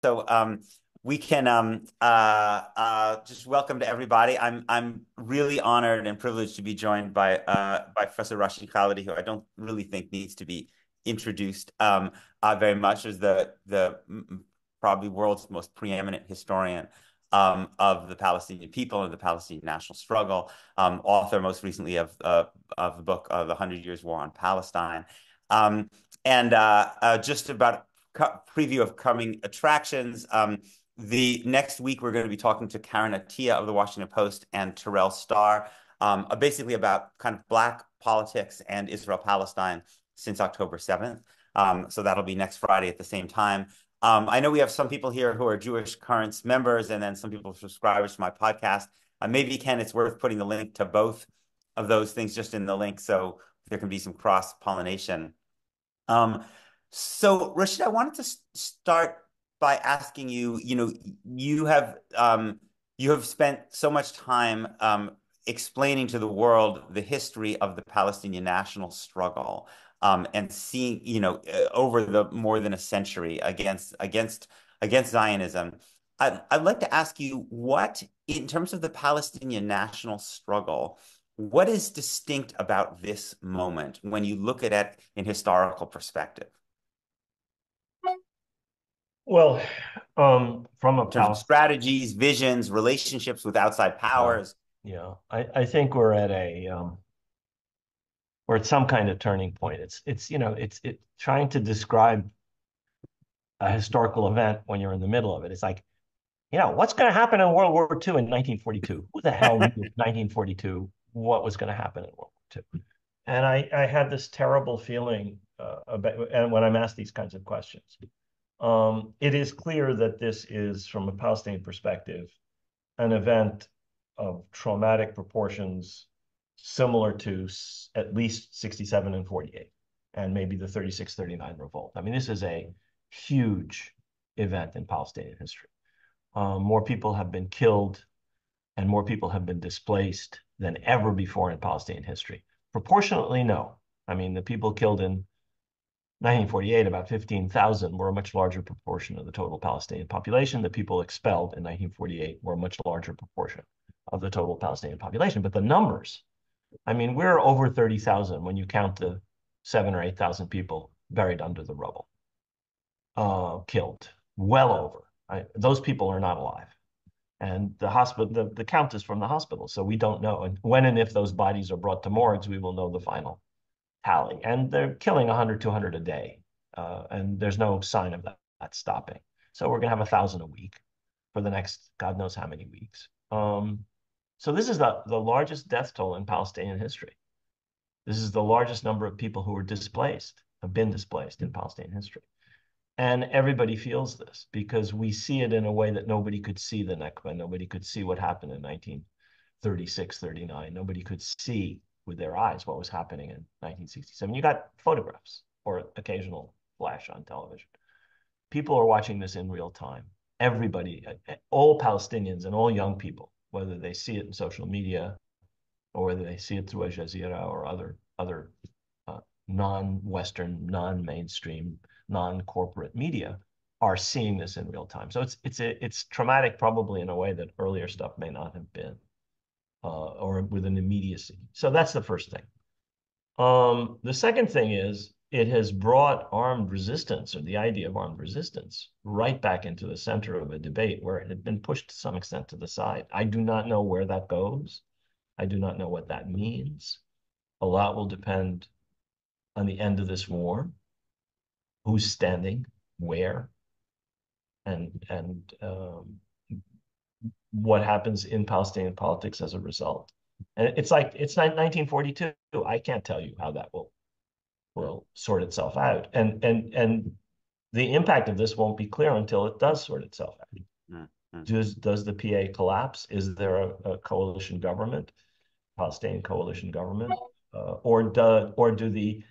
So we can just welcome to everybody. I'm really honored and privileged to be joined by Professor Rashid Khalidi, who I don't really think needs to be introduced very much, as the probably world's most preeminent historian of the Palestinian people and the Palestinian national struggle, author most recently of the book The 100 Years War on Palestine. And just about preview of coming attractions. The next week, we're going to be talking to Karen Attiah of the Washington Post and Terrell Starr, basically about kind of Black politics and Israel-Palestine since October 7th. So that'll be next Friday at the same time. I know we have some people here who are Jewish Currents members, and then some people subscribers to my podcast. Maybe, Ken, it's worth putting the link to both of those things just in the link, so there can be some cross-pollination. So, Rashid, I wanted to start by asking you, you have spent so much time explaining to the world the history of the Palestinian national struggle, and seeing, over the more than a century against Zionism. I'd like to ask you, what, in terms of the Palestinian national struggle, what is distinct about this moment when you look at it in historical perspective? Well, from a In terms of Palestine, strategies, visions, relationships with outside powers. I think we're at some kind of turning point. It's trying to describe a historical event when you're in the middle of it. It's like, what's going to happen in World War II in 1942? Who the hell knew in 1942 what was going to happen in World War II? And I had this terrible feeling and when I'm asked these kinds of questions. It is clear that this is, from a Palestinian perspective, an event of traumatic proportions similar to at least 67 and 48, and maybe the 36-39 revolt. I mean, this is a huge event in Palestinian history. More people have been killed and more people have been displaced than ever before in Palestinian history. Proportionately, no. I mean, the people killed in 1948, about 15,000, were a much larger proportion of the total Palestinian population. The people expelled in 1948 were a much larger proportion of the total Palestinian population. But the numbers, I mean, we're over 30,000 when you count the 7,000 or 8,000 people buried under the rubble, killed, well over. Those people are not alive. And the hospital, the count is from the hospital, so we don't know. And when and if those bodies are brought to morgues, we will know the final tally. And they're killing 100, 200 a day. And there's no sign of that stopping. So we're going to have 1,000 a week for the next God knows how many weeks. So this is the largest death toll in Palestinian history. This is the largest number of people who are displaced, have been displaced in Palestinian history. And everybody feels this because we see it in a way that nobody could see the Nakba. Nobody could see what happened in 1936, 39. Nobody could see with their eyes what was happening in 1967. You got photographs or occasional flash on television. People are watching this in real time. Everybody, all Palestinians and all young people, whether they see it in social media or whether they see it through Al Jazeera or other non-Western, non-mainstream, non-corporate media, are seeing this in real time. So it's traumatic, probably in a way that earlier stuff may not have been, or with an immediacy. So that's the first thing. The second thing is it has brought armed resistance, or the idea of armed resistance, right back into the center of a debate where it had been pushed to some extent to the side. I do not know where that goes. I do not know what that means. A lot will depend on the end of this war, who's standing, where, and what happens in Palestinian politics as a result. And it's 1942. I can't tell you how that will sort itself out. And the impact of this won't be clear until it does sort itself out. Mm-hmm. Does the PA collapse? Is there a coalition government, Palestinian coalition government, or do the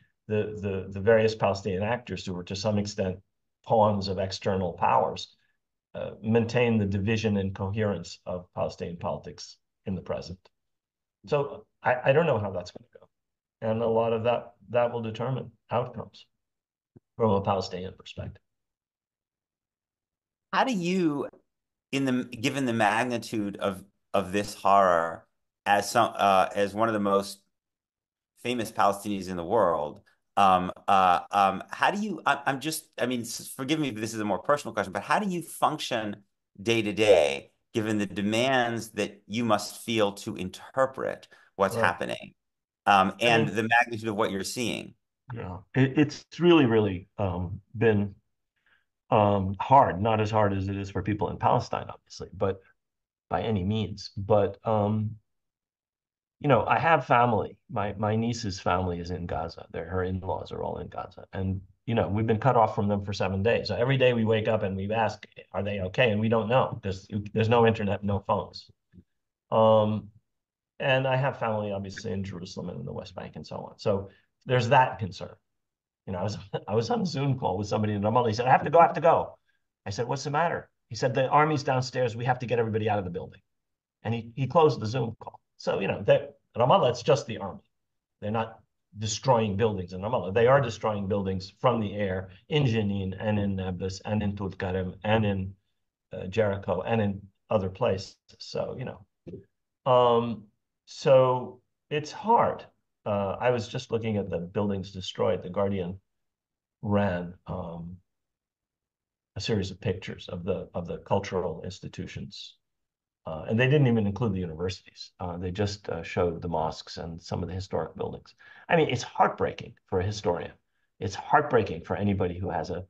various Palestinian actors, who were to some extent pawns of external powers, maintain the division and coherence of Palestinian politics in the present? So I don't know how that's going to go. And a lot of that will determine outcomes from a Palestinian perspective. how do you, given the magnitude of this horror, as one of the most famous Palestinians in the world, how do you? I'm just, I mean, forgive me if this is a more personal question, but how do you function day to day, given the demands that you must feel to interpret what's Right. happening, I and mean, the magnitude of what you're seeing? yeah, it's really, really been hard, not as hard as it is for people in Palestine, obviously, but by any means. But I have family. My niece's family is in Gaza. Her in-laws are all in Gaza, and we've been cut off from them for 7 days. So every day we wake up and we ask, "Are they okay?" And we don't know. There's no internet, no phones. Um, and I have family obviously in Jerusalem and in the West Bank and so on. So there's that concern. I was I was on a Zoom call with somebody in Ramallah. He said, "I have to go. I have to go." I said, "What's the matter?" He said, "The army's downstairs. We have to get everybody out of the building." And he closed the Zoom call. So, Ramallah, it's just the army. They're not destroying buildings in Ramallah. They are destroying buildings from the air in Jenin and in Nablus and in Tulkarem and in Jericho and in other places. So, so it's hard. I was just looking at the buildings destroyed. The Guardian ran a series of pictures of the cultural institutions, and they didn't even include the universities. They just showed the mosques and some of the historic buildings. I mean, it's heartbreaking for a historian. It's heartbreaking for anybody who has uh,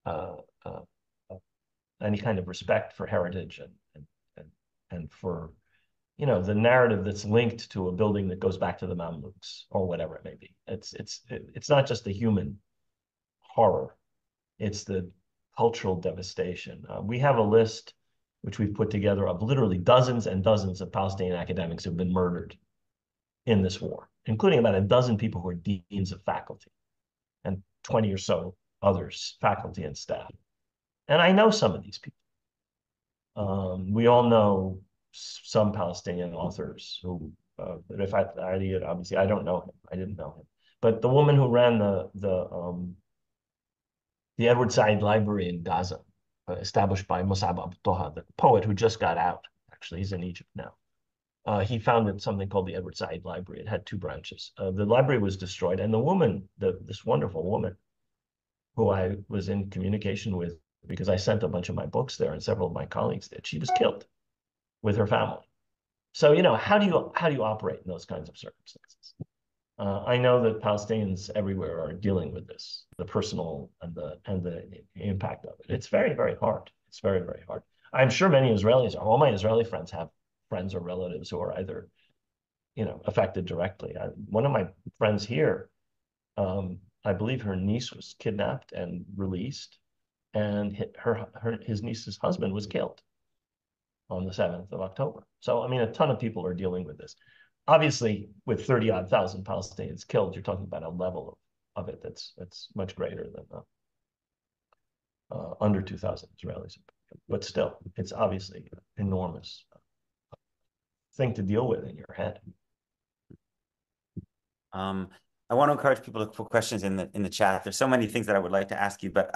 uh, any kind of respect for heritage and for the narrative that's linked to a building that goes back to the Mamluks or whatever it may be. It's not just the human horror; it's the cultural devastation. We have a list which we've put together of literally dozens and dozens of Palestinian academics who've been murdered in this war, including about a dozen people who are deans of faculty and 20 or so others, faculty and staff. And I know some of these people. We all know some Palestinian authors who, Rifat Ali, obviously, I don't know him. I didn't know him. But the woman who ran the Edward Said Library in Gaza, established by Musab Abu Toha, the poet who just got out. Actually, he's in Egypt now. He founded something called the Edward Said Library. It had two branches. The library was destroyed, and the woman, this wonderful woman, who I was in communication with because I sent a bunch of my books there, and several of my colleagues did, she was killed with her family. So, how do you operate in those kinds of circumstances? I know that Palestinians everywhere are dealing with this, the personal and the impact of it. It's very, very hard. It's very, very hard. I'm sure many Israelis, all my Israeli friends have friends or relatives who are either, affected directly. One of my friends here, I believe her niece was kidnapped and released, and his niece's husband was killed on the 7th of October. So, I mean, a ton of people are dealing with this. Obviously, with 30 odd thousand Palestinians killed, you're talking about a level of it that's much greater than under 2,000 Israelis. But still, it's obviously an enormous thing to deal with in your head. I want to encourage people to put questions in the chat. There's so many things that I would like to ask you, but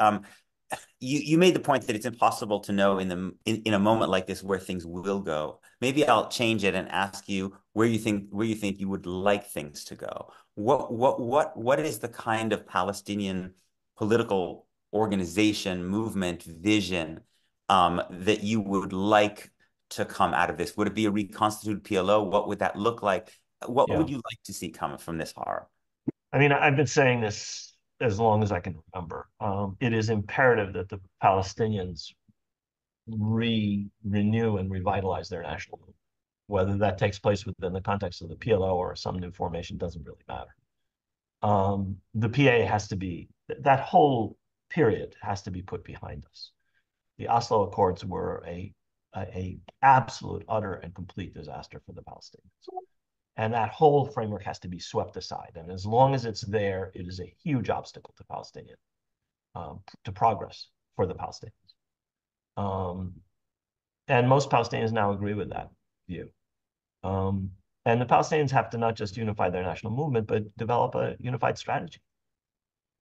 you made the point that it's impossible to know in a moment like this where things will go. Maybe I'll change it and ask you where you think you would like things to go. What is the kind of Palestinian political organization, movement, vision that you would like to come out of this? Would it be a reconstituted PLO? What would that look like? What Yeah. would you like to see coming from this horror? I mean, I've been saying this as long as I can remember. It is imperative that the Palestinians renew and revitalize their national movement. Whether that takes place within the context of the PLO or some new formation doesn't really matter. The PA has to be, that whole period has to be put behind us. The Oslo Accords were a absolute, utter, and complete disaster for the Palestinians. And that whole framework has to be swept aside. And as long as it's there, it is a huge obstacle to Palestinian, to progress for the Palestinians. And most Palestinians now agree with that view. And the Palestinians have to not just unify their national movement, but develop a unified strategy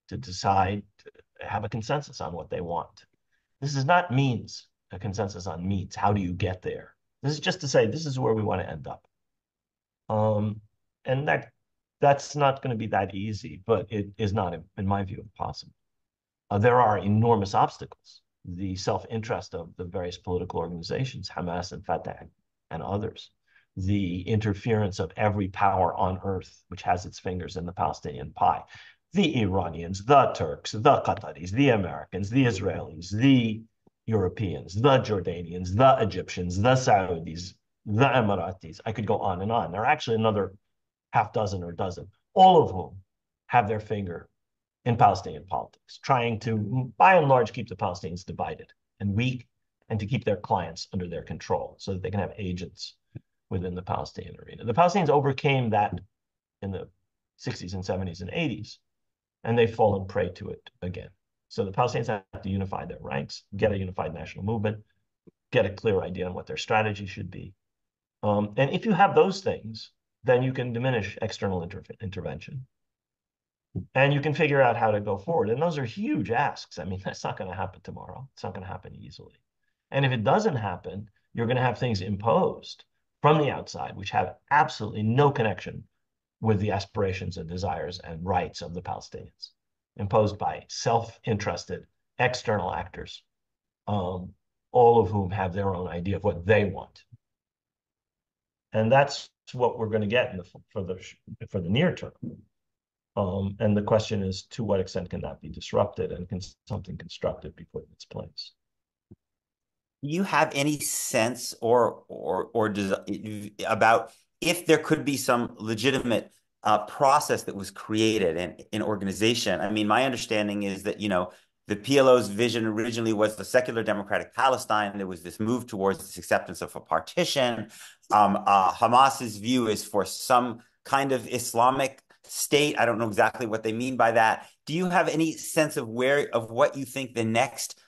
to decide, to have a consensus on what they want. This is not means, a consensus on means. How do you get there? This is just to say, this is where we want to end up. And that's not going to be that easy, but it is not, in my view, impossible. There are enormous obstacles. The self-interest of the various political organizations, Hamas and Fatah and others, the interference of every power on earth, which has its fingers in the Palestinian pie, the Iranians, the Turks, the Qataris, the Americans, the Israelis, the Europeans, the Jordanians, the Egyptians, the Saudis, the Emiratis. I could go on and on. There are actually another half dozen or dozen, all of whom have their finger in Palestinian politics, trying to, by and large, keep the Palestinians divided and weak, and to keep their clients under their control so that they can have agents within the Palestinian arena. The Palestinians overcame that in the 60s and 70s and 80s, and they've fallen prey to it again. So the Palestinians have to unify their ranks, get a unified national movement, get a clear idea on what their strategy should be. And if you have those things, then you can diminish external intervention. And you can figure out how to go forward. And those are huge asks. I mean, that's not going to happen tomorrow. It's not going to happen easily. And if it doesn't happen, you're going to have things imposed from the outside, which have absolutely no connection with the aspirations and desires and rights of the Palestinians, imposed by self-interested external actors, all of whom have their own idea of what they want. And that's what we're going to get for the near term. And the question is, to what extent can that be disrupted, and can something constructive be put in its place? Do you have any sense or about if there could be some legitimate process that was created in organization? I mean, my understanding is that, the PLO's vision originally was the secular democratic Palestine. There was this move towards this acceptance of a partition. Hamas's view is for some kind of Islamic state. I don't know exactly what they mean by that. Do you have any sense of what you think the next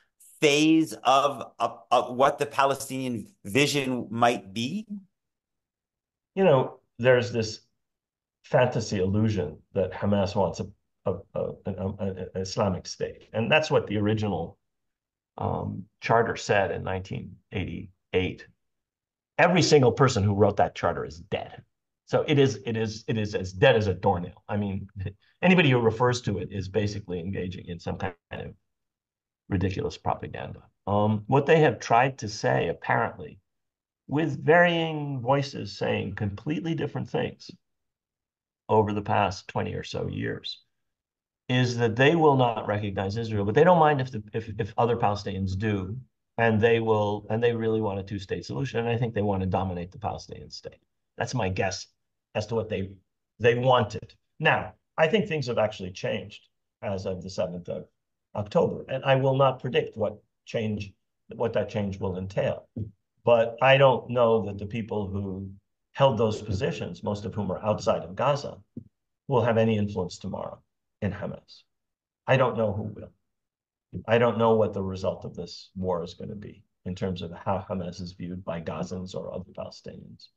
phase of what the Palestinian vision might be? There's this fantasy illusion that Hamas wants an Islamic state. And that's what the original charter said in 1988. Every single person who wrote that charter is dead. So it is as dead as a doornail. I mean, anybody who refers to it is basically engaging in some kind of ridiculous propaganda. What they have tried to say, apparently, with varying voices saying completely different things over the past 20 or so years, is that they will not recognize Israel, but they don't mind if other Palestinians do, and they really want a two-state solution, and I think they want to dominate the Palestinian state. That's my guess as to what they wanted. Now, I think things have actually changed as of the 7th of October, and I will not predict what that change will entail. But I don't know that the people who held those positions, most of whom are outside of Gaza, will have any influence tomorrow in Hamas. I don't know who will. I don't know what the result of this war is going to be in terms of how Hamas is viewed by Gazans or other Palestinians,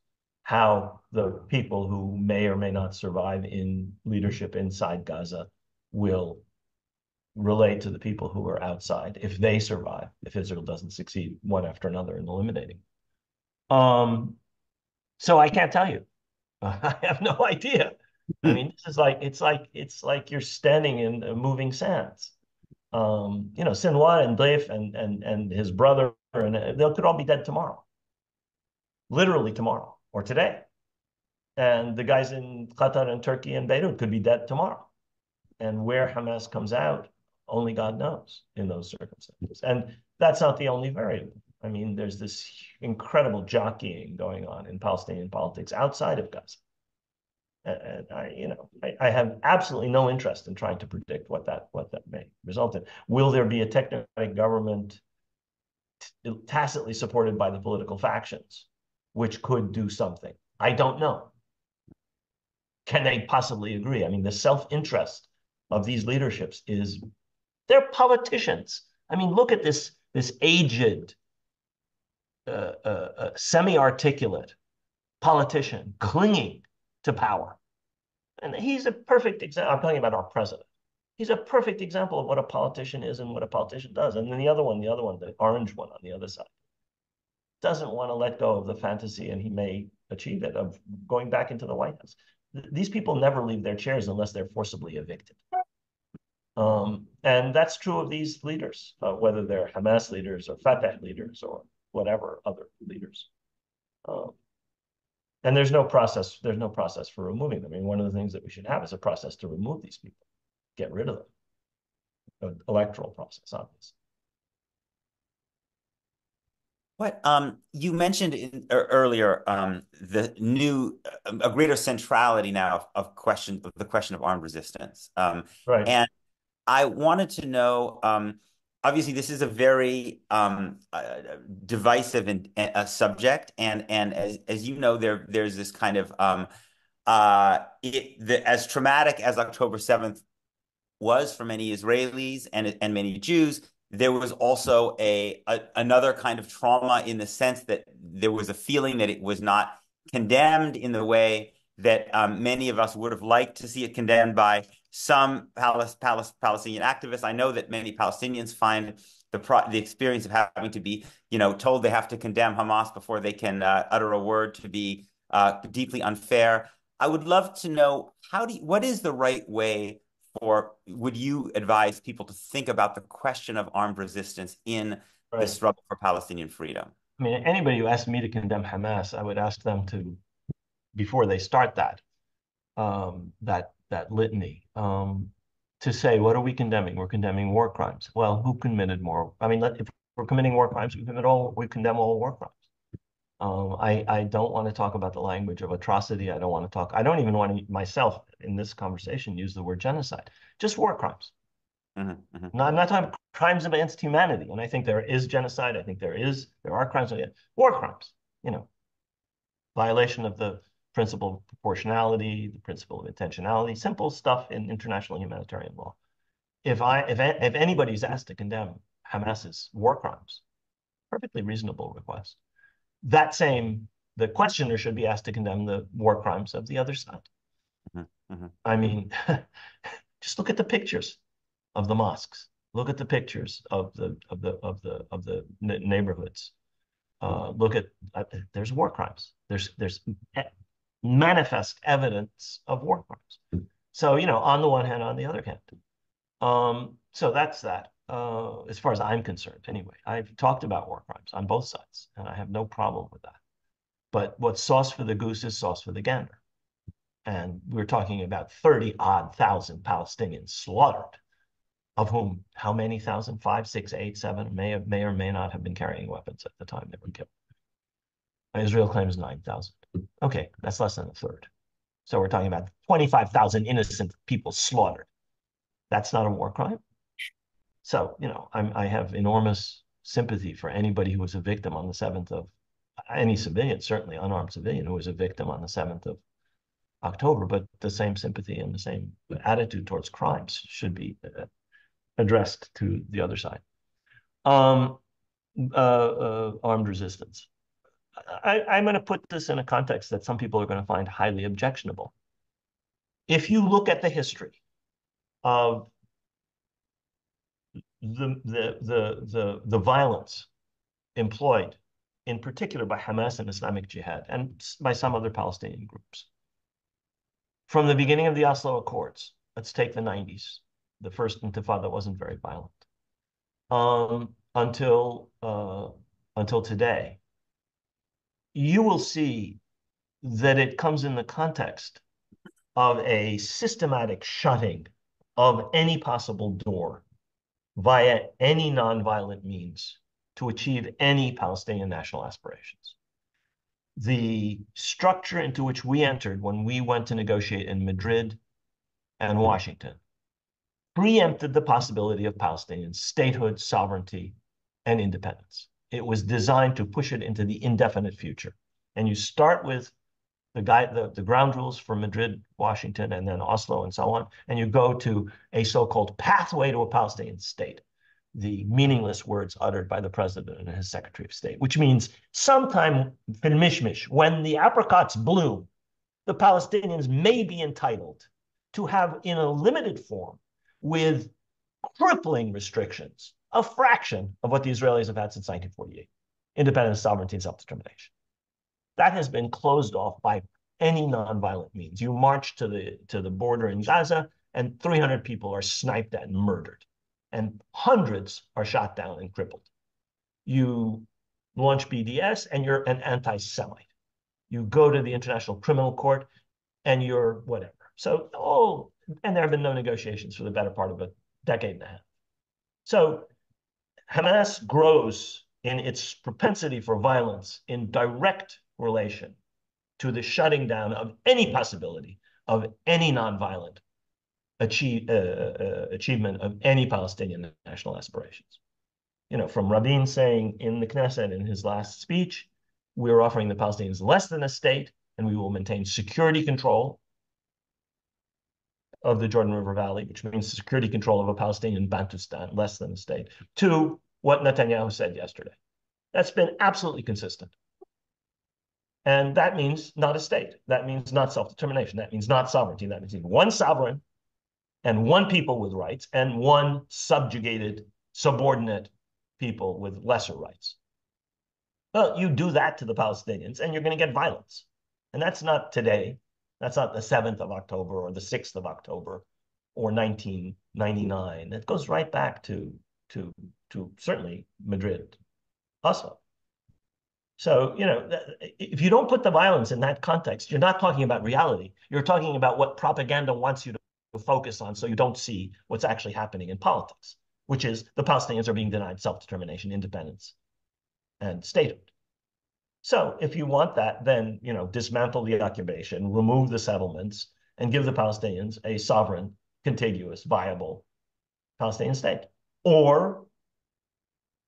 how the people who may or may not survive in leadership inside Gaza will relate to the people who are outside, if they survive, if Israel doesn't succeed one after another in eliminating. So I can't tell you. I have no idea. I mean, this is it's like you're standing in moving sands. Sinwar and Deif and his brother, and they could all be dead tomorrow, literally tomorrow or today. And the guys in Qatar and Turkey and Beirut could be dead tomorrow. And where Hamas comes out, only God knows in those circumstances. And that's not the only variable. I mean, there's this incredible jockeying going on in Palestinian politics outside of Gaza. And I have absolutely no interest in trying to predict what that may result in. Will there be a technocratic government tacitly supported by the political factions, which could do something? I don't know. Can they possibly agree? I mean, the self-interest of these leaderships they're politicians. I mean, look at this aged, semi-articulate politician clinging to power. And he's a perfect example. I'm talking about our president. He's a perfect example of what a politician is and what a politician does. And then the other one, the orange one on the other side, doesn't want to let go of the fantasy, and he may achieve it, of going back into the White House. These people never leave their chairs unless they're forcibly evicted. And that's true of these leaders, whether they're Hamas leaders or Fatah leaders or whatever other leaders. And there's no process for removing them. I mean, one of the things that we should have is a process to remove these people, get rid of them. An electoral process, obviously. What you mentioned earlier, the new a greater centrality now of the question of armed resistance, Right. and I wanted to know. Obviously, this is a very divisive and subject, and as you know, there's this kind of as traumatic as October 7th was for many Israelis and many Jews, there was also another kind of trauma in the sense that there was a feeling that it was not condemned in the way that many of us would have liked to see it condemned by some Palestinian activists. I know that many Palestinians find the experience of having to be, told they have to condemn Hamas before they can utter a word to be deeply unfair. I would love to know what is the right way, or would you advise people to think about the question of armed resistance in the struggle for Palestinian freedom? I mean, anybody who asked me to condemn Hamas, I would ask them to, before they start that litany, to say, what are we condemning? We're condemning war crimes. Well, who committed more? I mean, if we're committing war crimes, we condemn all war crimes. I don't want to talk about the language of atrocity. I don't even want to myself in this conversation use the word genocide, just war crimes. Mm-hmm, mm-hmm. No, I'm not talking about crimes against humanity. And I think there is genocide. I think there are crimes against war crimes, violation of the principle of proportionality, the principle of intentionality, simple stuff in international humanitarian law. If anybody's asked to condemn Hamas's war crimes, perfectly reasonable request. The questioner should be asked to condemn the war crimes of the other side. Mm-hmm, mm-hmm. I mean, just look at the pictures of the mosques. Look at the pictures of the neighborhoods. Look at there's war crimes. There's manifest evidence of war crimes. So on the one hand, on the other hand. So that's that. As far as I'm concerned, anyway. I've talked about war crimes on both sides, and I have no problem with that. But what's sauce for the goose is sauce for the gander. And we're talking about 30-odd thousand Palestinians slaughtered, of whom how many thousand? 5, 6, 8, 7 may or may not have been carrying weapons at the time they were killed. Israel claims 9,000. Okay, that's less than a third. So we're talking about 25,000 innocent people slaughtered. That's not a war crime? So, I have enormous sympathy for anybody who was a victim on the 7th of, any civilian, certainly unarmed civilian who was a victim on the 7th of October, but the same sympathy and the same attitude towards crimes should be addressed to the other side. Armed resistance. I'm going to put this in a context that some people are going to find highly objectionable. If you look at the history of the violence employed, in particular by Hamas and Islamic Jihad, and by some other Palestinian groups, from the beginning of the Oslo Accords, let's take the 90s, the first Intifada wasn't very violent, until today, you will see that it comes in the context of a systematic shutting of any possible door via any nonviolent means to achieve any Palestinian national aspirations. The structure into which we entered when we went to negotiate in Madrid and Washington preempted the possibility of Palestinian statehood, sovereignty, and independence. It was designed to push it into the indefinite future. And you start with the ground rules for Madrid, Washington, and then Oslo, and so on, and you go to a so-called pathway to a Palestinian state, the meaningless words uttered by the president and his secretary of state, which means sometime in mishmish, when the apricots bloom, the Palestinians may be entitled to have, in a limited form, with crippling restrictions, a fraction of what the Israelis have had since 1948, independence, sovereignty, and self-determination. That has been closed off by any nonviolent means. You march to the border in Gaza, and 300 people are sniped at and murdered, and hundreds are shot down and crippled. You launch BDS, and you're an anti-Semite. You go to the International Criminal Court, and you're whatever. So, and there have been no negotiations for the better part of a decade and a half. So Hamas grows in its propensity for violence in direct relation to the shutting down of any possibility of any nonviolent achievement of any Palestinian national aspirations. You know, from Rabin saying in the Knesset in his last speech, we're offering the Palestinians less than a state, and we will maintain security control of the Jordan River Valley, which means security control of a Palestinian Bantustan, less than a state, to what Netanyahu said yesterday. That's been absolutely consistent. And that means not a state. That means not self-determination. That means not sovereignty. That means one sovereign and one people with rights and one subjugated, subordinate people with lesser rights. Well, you do that to the Palestinians and you're going to get violence. And that's not today. That's not the 7th of October or the 6th of October or 1999. It goes right back to certainly Madrid, Oslo. So, you know, if you don't put the violence in that context, you're not talking about reality. You're talking about what propaganda wants you to focus on so you don't see what's actually happening in politics, which is the Palestinians are being denied self-determination, independence, and statehood. So if you want that, then, you know, dismantle the occupation, remove the settlements, and give the Palestinians a sovereign, contiguous, viable Palestinian state, or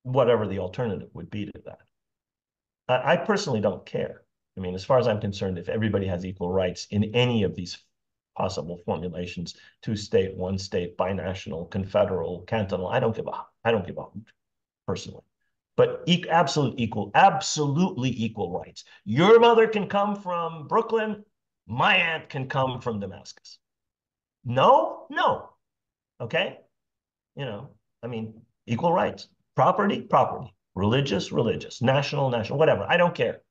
whatever the alternative would be to that. I personally don't care. I mean, as far as I'm concerned, if everybody has equal rights in any of these possible formulations, two-state, one-state, binational, confederal, cantonal, I don't give a hoot, personally. But absolutely equal rights. Your mother can come from Brooklyn. My aunt can come from Damascus. No. Okay? You know, I mean, equal rights. Property. Religious, national, whatever. I don't care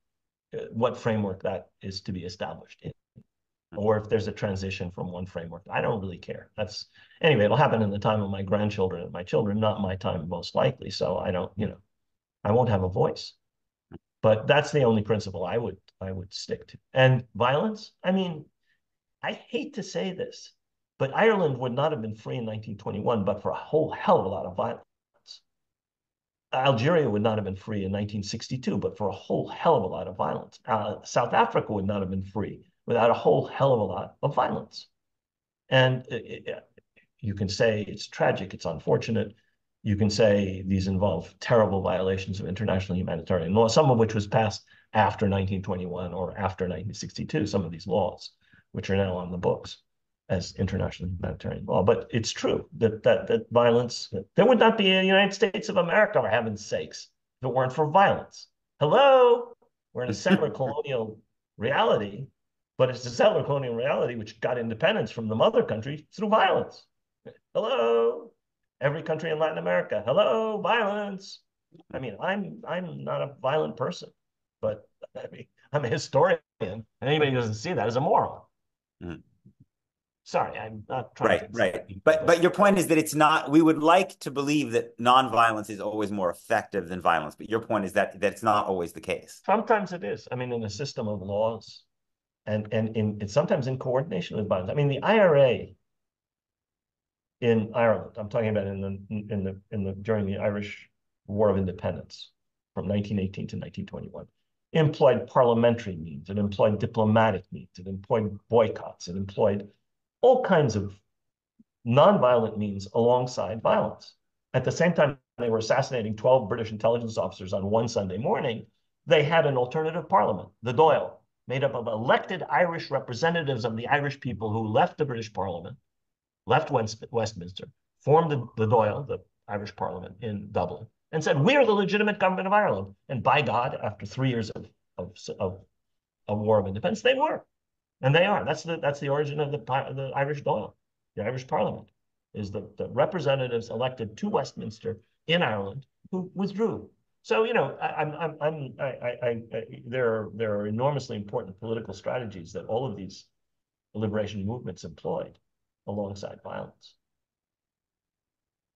what framework that is to be established in, or if there's a transition from one framework. I don't really care. Anyway, it'll happen in the time of my grandchildren and my children, not my time, most likely. So I don't, you know, I won't have a voice. But that's the only principle I would stick to. And violence, I mean, I hate to say this, but Ireland would not have been free in 1921, but for a whole hell of a lot of violence. Algeria would not have been free in 1962, but for a whole hell of a lot of violence. South Africa would not have been free without a whole hell of a lot of violence. And you can say it's tragic, it's unfortunate. You can say these involve terrible violations of international humanitarian law, some of which was passed after 1921 or after 1962, some of these laws, which are now on the books as international humanitarian law. But it's true that violence, there would not be a United States of America, for heaven's sakes, if it weren't for violence. Hello? We're in a settler colonial reality, but it's a settler colonial reality which got independence from the mother country through violence. Hello? Every country in Latin America, hello, violence. I mean, I'm not a violent person, but I mean, I'm a historian, and anybody who doesn't see that is a moron. Mm. Sorry, I'm not trying to. Right. But your point is that it's not. We would like to believe that nonviolence is always more effective than violence, but your point is that it's not always the case. Sometimes it is. I mean, in a system of laws, and sometimes in coordination with violence. I mean, the IRA in Ireland, I'm talking about during the Irish War of Independence from 1918 to 1921, employed parliamentary means, it employed diplomatic means, it employed boycotts, it employed all kinds of nonviolent means alongside violence. At the same time, they were assassinating 12 British intelligence officers on one Sunday morning. They had an alternative parliament, the Dáil, made up of elected Irish representatives of the Irish people who left the British Parliament, left Westminster, formed the Dáil, the Irish Parliament in Dublin, and said, "We are the legitimate government of Ireland." And by God, after 3 years of War of Independence, they were, and they are. That's the origin of the Irish Dáil, the Irish Parliament. is the representatives elected to Westminster in Ireland who withdrew. So, you know, there are enormously important political strategies that all of these liberation movements employed alongside violence.